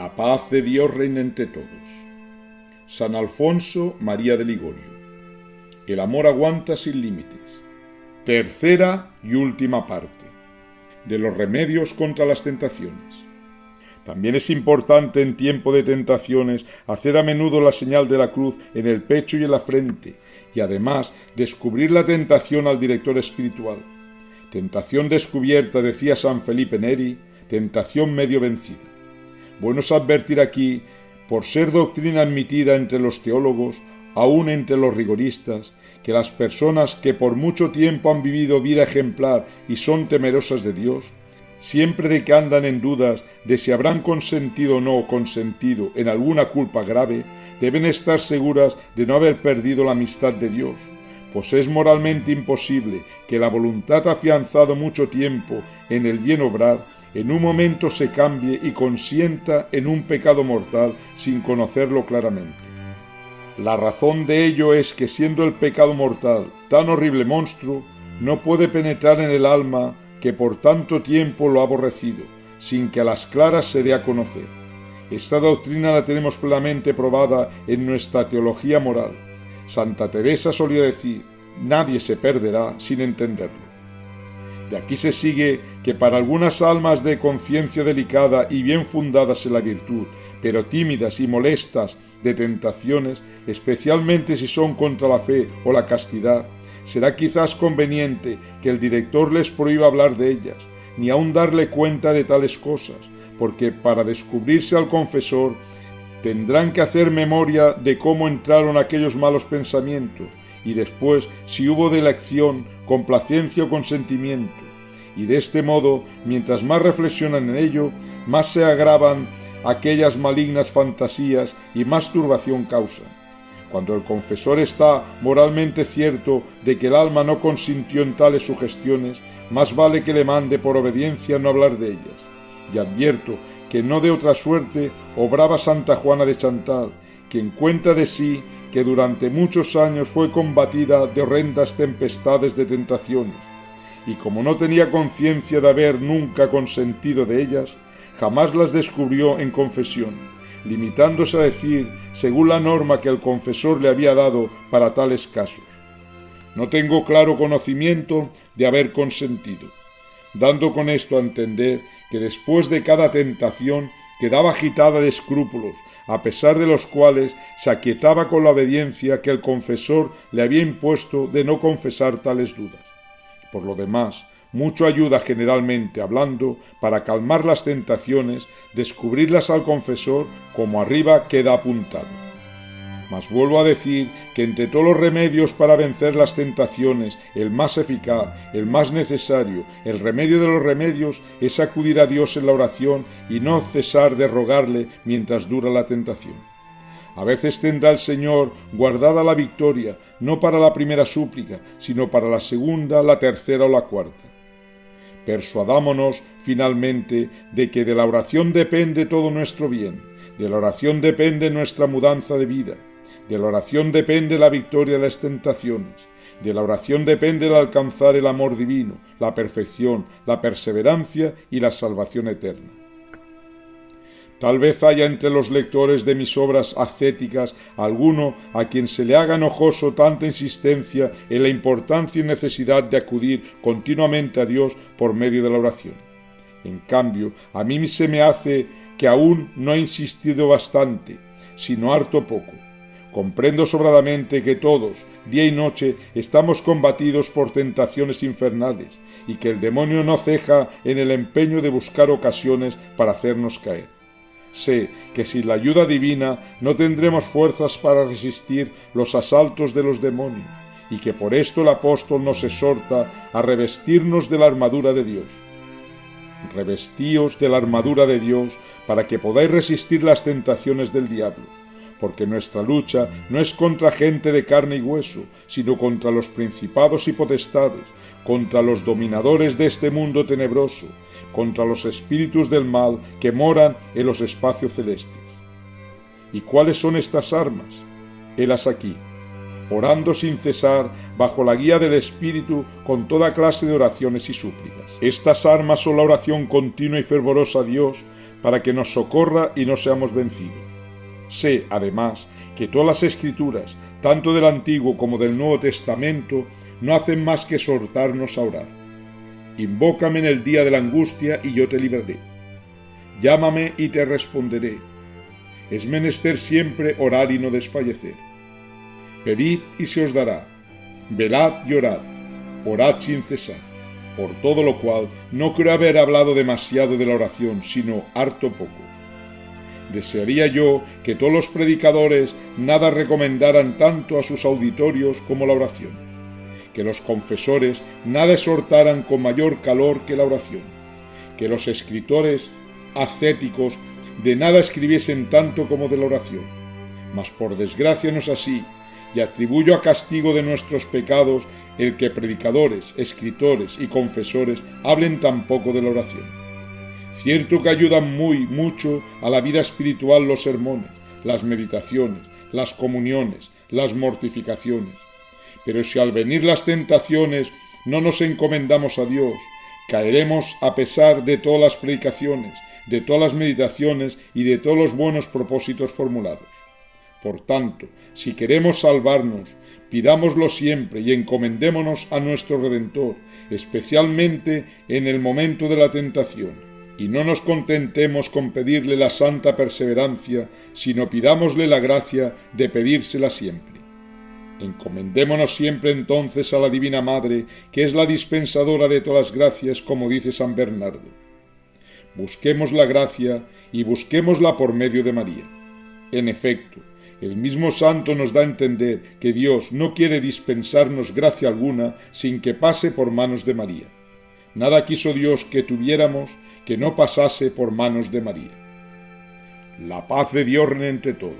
La paz de Dios reina entre todos. San Alfonso María de Ligorio. El amor aguanta sin límites. Tercera y última parte. De los remedios contra las tentaciones. También es importante en tiempo de tentaciones hacer a menudo la señal de la cruz en el pecho y en la frente, y además descubrir la tentación al director espiritual. Tentación descubierta, decía San Felipe Neri, tentación medio vencida. Bueno es advertir aquí, por ser doctrina admitida entre los teólogos, aún entre los rigoristas, que las personas que por mucho tiempo han vivido vida ejemplar y son temerosas de Dios, siempre de que andan en dudas de si habrán consentido o no consentido en alguna culpa grave, deben estar seguras de no haber perdido la amistad de Dios, pues es moralmente imposible que la voluntad afianzado mucho tiempo en el bien obrar, en un momento se cambie y consienta en un pecado mortal sin conocerlo claramente. La razón de ello es que siendo el pecado mortal tan horrible monstruo, no puede penetrar en el alma que por tanto tiempo lo ha aborrecido, sin que a las claras se dé a conocer. Esta doctrina la tenemos plenamente probada en nuestra teología moral. Santa Teresa solía decir, nadie se perderá sin entenderlo. De aquí se sigue que para algunas almas de conciencia delicada y bien fundadas en la virtud, pero tímidas y molestas de tentaciones, especialmente si son contra la fe o la castidad, será quizás conveniente que el director les prohíba hablar de ellas, ni aun darle cuenta de tales cosas, porque para descubrirse al confesor tendrán que hacer memoria de cómo entraron aquellos malos pensamientos, y después si hubo delección, complacencia o consentimiento. Y de este modo, mientras más reflexionan en ello, más se agravan aquellas malignas fantasías y más turbación causan. Cuando el confesor está moralmente cierto de que el alma no consintió en tales sugestiones, más vale que le mande por obediencia no hablar de ellas. Y advierto que no de otra suerte obraba Santa Juana de Chantal, quien cuenta de sí que durante muchos años fue combatida de horrendas tempestades de tentaciones, y como no tenía conciencia de haber nunca consentido de ellas, jamás las descubrió en confesión, limitándose a decir según la norma que el confesor le había dado para tales casos: no tengo claro conocimiento de haber consentido, dando con esto a entender que después de cada tentación quedaba agitada de escrúpulos, a pesar de los cuales se aquietaba con la obediencia que el confesor le había impuesto de no confesar tales dudas. Por lo demás, mucho ayuda generalmente hablando para calmar las tentaciones, descubrirlas al confesor, como arriba queda apuntado. Mas vuelvo a decir que entre todos los remedios para vencer las tentaciones, el más eficaz, el más necesario, el remedio de los remedios es acudir a Dios en la oración y no cesar de rogarle mientras dura la tentación. A veces tendrá el Señor guardada la victoria, no para la primera súplica, sino para la segunda, la tercera o la cuarta. Persuadámonos, finalmente, de que de la oración depende todo nuestro bien, de la oración depende nuestra mudanza de vida, de la oración depende la victoria de las tentaciones, de la oración depende el alcanzar el amor divino, la perfección, la perseverancia y la salvación eterna. Tal vez haya entre los lectores de mis obras ascéticas alguno a quien se le haga enojoso tanta insistencia en la importancia y necesidad de acudir continuamente a Dios por medio de la oración. En cambio, a mí se me hace que aún no he insistido bastante, sino harto poco. Comprendo sobradamente que todos, día y noche, estamos combatidos por tentaciones infernales y que el demonio no ceja en el empeño de buscar ocasiones para hacernos caer. Sé que sin la ayuda divina no tendremos fuerzas para resistir los asaltos de los demonios y que por esto el apóstol nos exhorta a revestirnos de la armadura de Dios. Revestíos de la armadura de Dios para que podáis resistir las tentaciones del diablo, porque nuestra lucha no es contra gente de carne y hueso, sino contra los principados y potestades, contra los dominadores de este mundo tenebroso, contra los espíritus del mal que moran en los espacios celestes. ¿Y cuáles son estas armas? Helas aquí: orando sin cesar, bajo la guía del Espíritu, con toda clase de oraciones y súplicas. Estas armas son la oración continua y fervorosa a Dios, para que nos socorra y no seamos vencidos. Sé, además, que todas las escrituras, tanto del Antiguo como del Nuevo Testamento, no hacen más que exhortarnos a orar. Invócame en el día de la angustia y yo te libraré. Llámame y te responderé. Es menester siempre orar y no desfallecer. Pedid y se os dará. Velad y orad. Orad sin cesar. Por todo lo cual no creo haber hablado demasiado de la oración, sino harto poco. Desearía yo que todos los predicadores nada recomendaran tanto a sus auditorios como la oración, que los confesores nada exhortaran con mayor calor que la oración, que los escritores ascéticos de nada escribiesen tanto como de la oración. Mas por desgracia no es así, y atribuyo a castigo de nuestros pecados el que predicadores, escritores y confesores hablen tan poco de la oración. Cierto que ayudan mucho a la vida espiritual los sermones, las meditaciones, las comuniones, las mortificaciones. Pero si al venir las tentaciones no nos encomendamos a Dios, caeremos a pesar de todas las predicaciones, de todas las meditaciones y de todos los buenos propósitos formulados. Por tanto, si queremos salvarnos, pidámoslo siempre y encomendémonos a nuestro Redentor, especialmente en el momento de la tentación, y no nos contentemos con pedirle la santa perseverancia, sino pidámosle la gracia de pedírsela siempre. Encomendémonos siempre entonces a la Divina Madre, que es la dispensadora de todas las gracias, como dice San Bernardo. Busquemos la gracia y busquémosla por medio de María. En efecto, el mismo santo nos da a entender que Dios no quiere dispensarnos gracia alguna sin que pase por manos de María. Nada quiso Dios que tuviéramos que no pasase por manos de María. La paz de Dios reine entre todos.